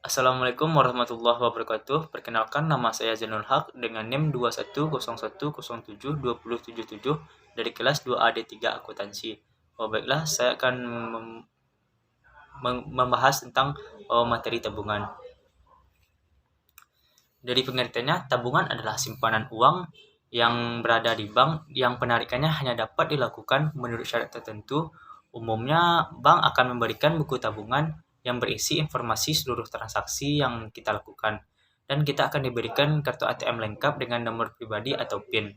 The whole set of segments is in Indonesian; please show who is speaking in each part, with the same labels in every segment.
Speaker 1: Assalamualaikum warahmatullahi wabarakatuh. Perkenalkan, nama saya Zainul Haq dengan NIM 2101072077 dari kelas 2AD3 Akuntansi. Baiklah, saya akan membahas tentang materi tabungan. Dari pengertiannya, tabungan adalah simpanan uang yang berada di bank yang penarikannya hanya dapat dilakukan menurut syarat tertentu. Umumnya, bank akan memberikan buku tabungan yang berisi informasi seluruh transaksi yang kita lakukan. Dan kita akan diberikan kartu ATM lengkap dengan nomor pribadi atau PIN.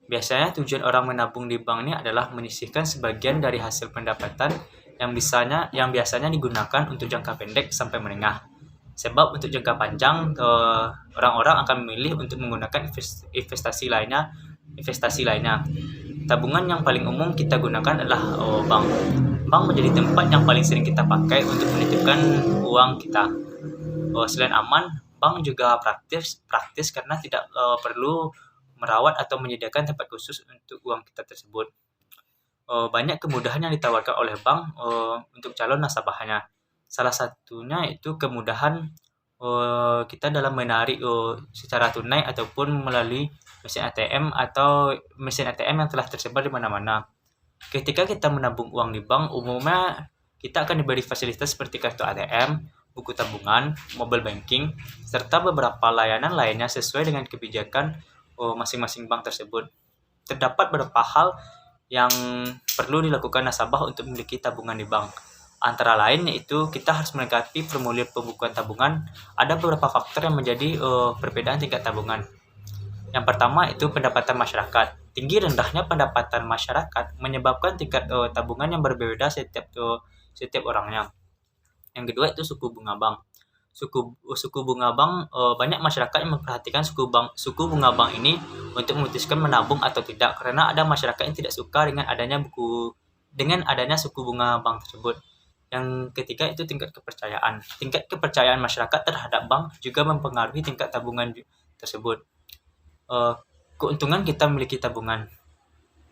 Speaker 1: Biasanya tujuan orang menabung di bank ini adalah menyisihkan sebagian dari hasil pendapatan yang biasanya digunakan untuk jangka pendek sampai menengah. Sebab untuk jangka panjang, orang-orang akan memilih untuk menggunakan investasi lainnya. Tabungan yang paling umum kita gunakan adalah bank. Bank menjadi tempat yang paling sering kita pakai untuk menitipkan uang kita. Selain aman, bank juga praktis karena tidak perlu merawat atau menyediakan tempat khusus untuk uang kita tersebut. Banyak kemudahan yang ditawarkan oleh bank untuk calon nasabahnya. Salah satunya itu kemudahan kita dalam menarik secara tunai ataupun melalui mesin ATM yang telah tersebar di mana-mana. Ketika kita menabung uang di bank, umumnya kita akan diberi fasilitas seperti kartu ATM, buku tabungan, mobile banking, serta beberapa layanan lainnya sesuai dengan kebijakan masing-masing bank tersebut. Terdapat beberapa hal yang perlu dilakukan nasabah untuk memiliki tabungan di bank. Antara lain yaitu kita harus melengkapi formulir pembukuan tabungan. Ada beberapa faktor yang menjadi perbedaan tingkat tabungan. Yang pertama itu pendapatan masyarakat. Tinggi rendahnya pendapatan masyarakat menyebabkan tingkat tabungan yang berbeda setiap orangnya. Yang kedua itu suku bunga bank. Suku bunga bank, banyak masyarakat yang memperhatikan suku bunga bank ini untuk memutuskan menabung atau tidak, karena ada masyarakat yang tidak suka dengan adanya suku bunga bank tersebut. Yang ketiga itu tingkat kepercayaan. Tingkat kepercayaan masyarakat terhadap bank juga mempengaruhi tingkat tabungan tersebut. Keuntungan kita memiliki tabungan.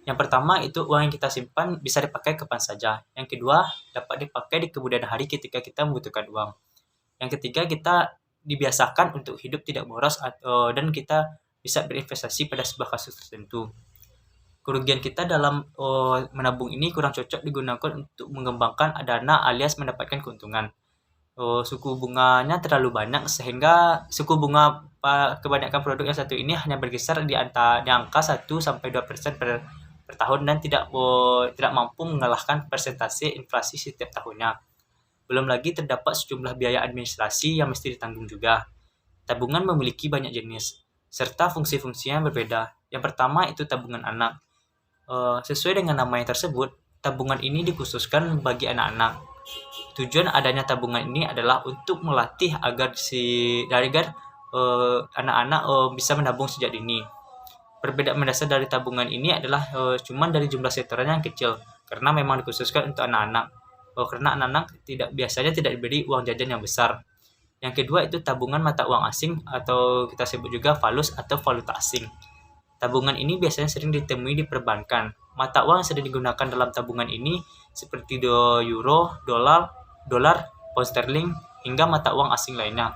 Speaker 1: Yang pertama itu uang yang kita simpan bisa dipakai kapan saja. Yang kedua, dapat dipakai di kemudian hari ketika kita membutuhkan uang. Yang ketiga, kita dibiasakan untuk hidup tidak boros dan kita bisa berinvestasi pada sebuah kasus tertentu. Kerugian kita dalam menabung ini kurang cocok digunakan untuk mengembangkan dana alias mendapatkan keuntungan. Suku bunganya terlalu banyak sehingga suku bunga kebanyakan produk yang satu ini hanya berkisar di angka 1-2% per tahun dan tidak mampu mengalahkan persentase inflasi setiap tahunnya. Belum lagi terdapat sejumlah biaya administrasi yang mesti ditanggung juga. Tabungan memiliki banyak jenis, serta fungsi-fungsinya yang berbeda. Yang pertama itu tabungan anak. Sesuai dengan namanya tersebut, tabungan ini dikhususkan bagi anak-anak. Tujuan adanya tabungan ini adalah untuk melatih agar anak-anak bisa menabung sejak dini. Perbedaan mendasar dari tabungan ini adalah cuma dari jumlah setorannya yang kecil, karena memang dikhususkan untuk anak-anak. Karena anak-anak biasanya tidak diberi uang jajan yang besar. Yang kedua itu tabungan mata uang asing atau kita sebut juga falus atau valuta asing. Tabungan ini biasanya sering ditemui di perbankan. Mata uang yang sering digunakan dalam tabungan ini seperti euro, dolar, pound sterling, hingga mata uang asing lainnya.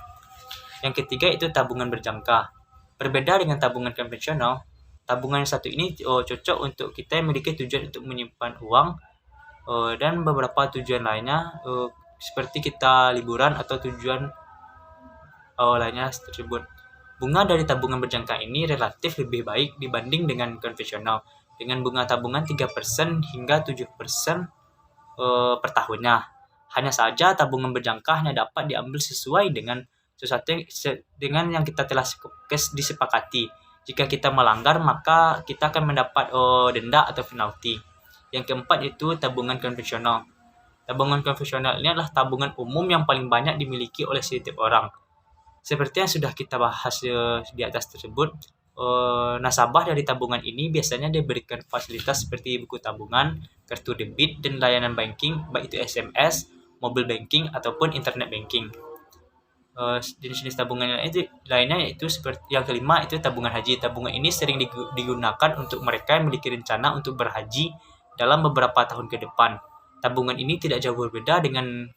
Speaker 1: Yang ketiga itu tabungan berjangka. Berbeda dengan tabungan konvensional, tabungan yang satu ini cocok untuk kita yang memiliki tujuan untuk menyimpan uang dan beberapa tujuan lainnya seperti kita liburan atau tujuan lainnya tersebut. Bunga dari tabungan berjangka ini relatif lebih baik dibanding dengan konvensional, dengan bunga tabungan 3% hingga 7% per tahunnya. Hanya saja tabungan berjangka hanya dapat diambil sesuai dengan yang kita telah disepakati. Jika kita melanggar, maka kita akan mendapat denda atau penalti. Yang keempat itu tabungan konvensional. Tabungan konvensional ini adalah tabungan umum yang paling banyak dimiliki oleh setiap orang. Seperti yang sudah kita bahas di atas tersebut, nasabah dari tabungan ini biasanya diberikan fasilitas seperti buku tabungan, kartu debit, dan layanan banking, baik itu SMS, mobile banking, ataupun internet banking. Jenis-jenis tabungan lainnya yaitu seperti yang kelima itu tabungan haji. Tabungan ini sering digunakan untuk mereka yang memiliki rencana untuk berhaji dalam beberapa tahun ke depan. Tabungan ini tidak jauh berbeda dengan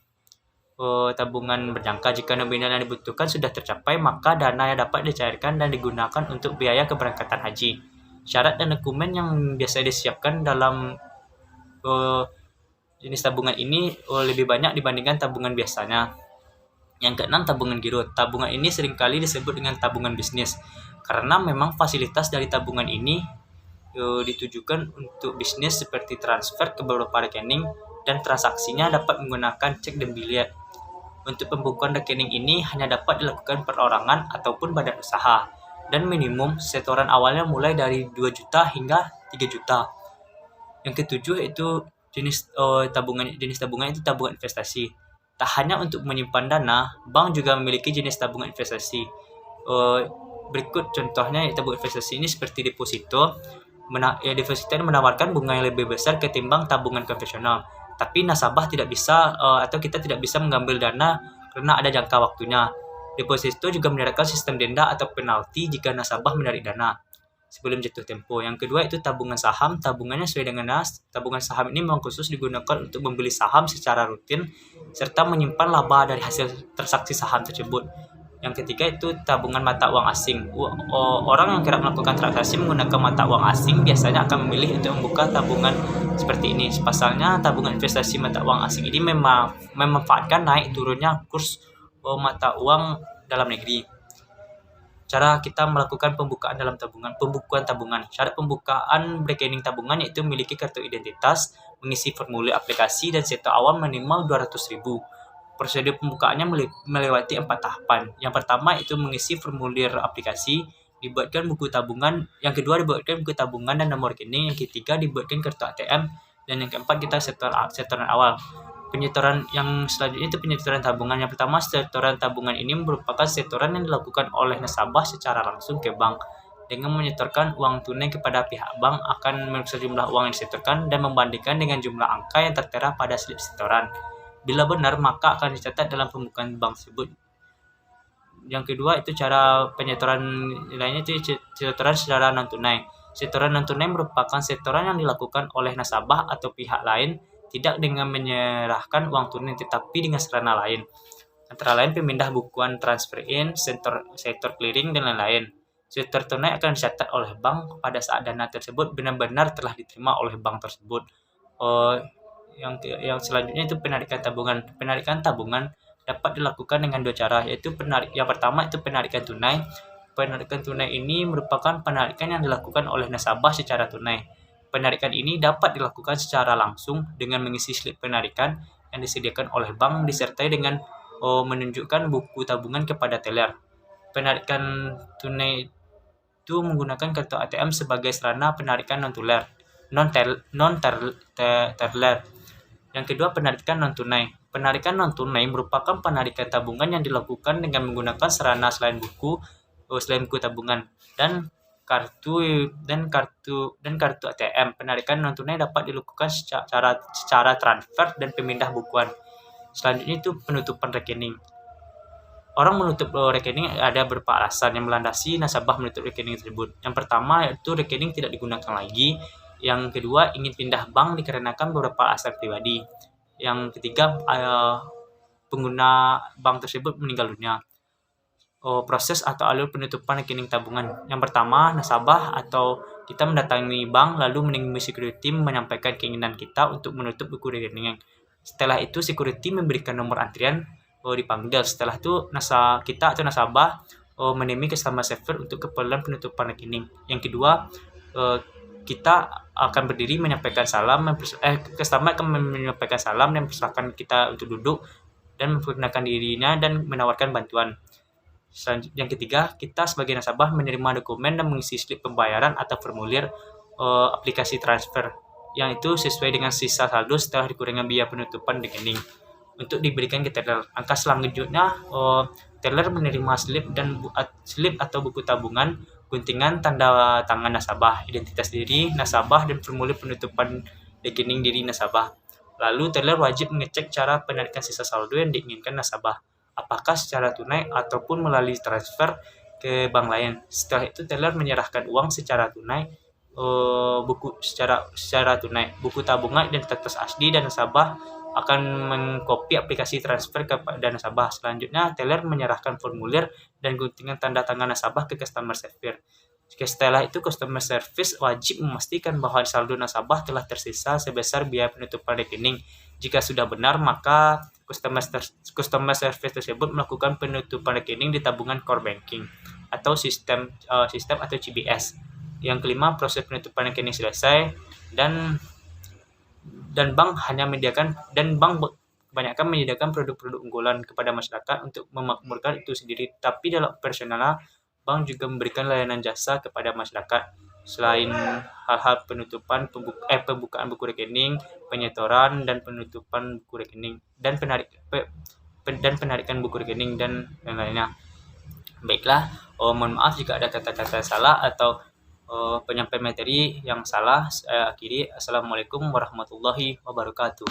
Speaker 1: tabungan berjangka. Jika nominal yang dibutuhkan sudah tercapai, maka dana yang dapat dicairkan dan digunakan untuk biaya keberangkatan haji. Syarat dan dokumen yang biasa disiapkan dalam jenis tabungan ini lebih banyak dibandingkan tabungan biasanya. Yang keenam, tabungan giro. Tabungan ini seringkali disebut dengan tabungan bisnis karena memang fasilitas dari tabungan ini ditujukan untuk bisnis seperti transfer ke beberapa rekening dan transaksinya dapat menggunakan cek dan biliet. Untuk pembukuan rekening ini hanya dapat dilakukan perorangan ataupun badan usaha dan minimum setoran awalnya mulai dari 2 juta hingga 3 juta. Yang ketujuh itu jenis tabungan itu tabungan investasi. Tak hanya untuk menyimpan dana, bank juga memiliki jenis tabungan investasi. Berikut contohnya tabungan investasi ini seperti deposito. Deposito menawarkan bunga yang lebih besar ketimbang tabungan konvensional. Tapi nasabah tidak bisa atau kita tidak bisa mengambil dana karena ada jangka waktunya. Deposito juga menyediakan sistem denda atau penalti jika nasabah menarik dana sebelum jatuh tempo. Yang kedua itu tabungan saham. Tabungannya sesuai dengan NAS. Tabungan saham ini memang khusus digunakan untuk membeli saham secara rutin serta menyimpan laba dari hasil transaksi saham tersebut. Yang ketiga itu tabungan mata uang asing. Orang yang kerap melakukan transaksi menggunakan mata uang asing biasanya akan memilih untuk membuka tabungan seperti ini. Pasalnya tabungan investasi mata uang asing ini memang memanfaatkan naik turunnya kurs mata uang dalam negeri. Cara kita melakukan pembukuan tabungan. Syarat pembukaan rekening tabungan yaitu memiliki kartu identitas, mengisi formulir aplikasi dan setor awal minimal 200.000. Prosedur pembukaannya melewati 4 tahapan. Yang pertama itu mengisi formulir aplikasi, dibuatkan buku tabungan. Yang kedua dibuatkan buku tabungan dan nomor rekening. Yang ketiga dibuatkan kartu ATM. Dan yang keempat kita setoran awal. Penyetoran yang selanjutnya itu penyetoran tabungan. Yang pertama, setoran tabungan ini merupakan setoran yang dilakukan oleh nasabah secara langsung ke bank. Dengan menyetorkan uang tunai kepada pihak bank akan sejumlah uang yang disetorkan dan membandingkan dengan jumlah angka yang tertera pada slip setoran. Bila benar, maka akan dicatat dalam pembukaan bank tersebut. Yang kedua itu cara penyetoran lainnya itu setoran secara non tunai. Setoran non tunai merupakan setoran yang dilakukan oleh nasabah atau pihak lain tidak dengan menyerahkan uang tunai tetapi dengan sarana lain. Antara lain pemindah bukuan, transfer in, sektor clearing dan lain-lain. Setor tunai akan dicatat oleh bank pada saat dana tersebut benar-benar telah diterima oleh bank tersebut. Yang selanjutnya itu penarikan tabungan. Penarikan tabungan dapat dilakukan dengan 2 cara, yaitu yang pertama itu penarikan tunai. Penarikan tunai ini merupakan penarikan yang dilakukan oleh nasabah secara tunai. Penarikan ini dapat dilakukan secara langsung dengan mengisi slip penarikan yang disediakan oleh bank disertai dengan menunjukkan buku tabungan kepada teller. Penarikan tunai itu menggunakan kartu ATM sebagai sarana penarikan non-teller. Yang kedua, penarikan non-tunai. Penarikan non-tunai merupakan penarikan tabungan yang dilakukan dengan menggunakan sarana selain buku tabungan dan kartu ATM. Penarikan non-tunai dapat dilakukan secara transfer dan pemindah bukuan. Selanjutnya itu penutupan rekening. Orang menutup rekening ada beberapa alasan yang melandasi nasabah menutup rekening tersebut. Yang pertama yaitu rekening tidak digunakan lagi. Yang kedua, ingin pindah bank dikarenakan beberapa alasan pribadi. Yang ketiga, pengguna bank tersebut meninggal dunia. Proses atau alur penutupan rekening tabungan. Yang pertama, nasabah atau kita mendatangi bank lalu menemui security menyampaikan keinginan kita untuk menutup buku rekening. Setelah itu, security memberikan nomor antrian dipanggil. Setelah itu, kita atau nasabah menemui customer server untuk keperluan penutupan rekening. Yang kedua, kita akan berdiri menyampaikan salam, customer akan menyampaikan salam dan mempersilahkan kita untuk duduk dan memperkenalkan dirinya dan menawarkan bantuan. Yang ketiga, kita sebagai nasabah menerima dokumen dan mengisi slip pembayaran atau formulir aplikasi transfer yang itu sesuai dengan sisa saldo setelah dikurangi biaya penutupan rekening untuk diberikan ke teller. Angka selanjutnya, teller menerima slip atau buku tabungan, guntingan tanda tangan nasabah, identitas diri nasabah, dan formulir penutupan rekening diri nasabah. Lalu teller wajib mengecek cara penarikan sisa saldo yang diinginkan nasabah, apakah secara tunai ataupun melalui transfer ke bank lain. Setelah itu teller menyerahkan uang secara tunai, buku tabungan, identitas asli dan nasabah akan mengcopy aplikasi transfer kepada nasabah. Selanjutnya, teller menyerahkan formulir dan guntingan tanda tangan nasabah ke customer service. Setelah itu, customer service wajib memastikan bahwa saldo nasabah telah tersisa sebesar biaya penutupan rekening. Jika sudah benar, maka customer service tersebut melakukan penutupan rekening di tabungan core banking atau sistem atau CBS. Yang kelima, proses penutupan rekening selesai dan bank kebanyakan menyediakan produk-produk unggulan kepada masyarakat untuk memakmurkan itu sendiri. Tapi dalam operasional, bank juga memberikan layanan jasa kepada masyarakat. Selain hal-hal pembukaan buku rekening, penyetoran dan penutupan buku rekening dan penarikan buku rekening dan lain-lainnya. Baiklah, mohon maaf jika ada kata-kata salah atau penyampaian materi yang salah. Saya akhiri. Assalamualaikum warahmatullahi wabarakatuh.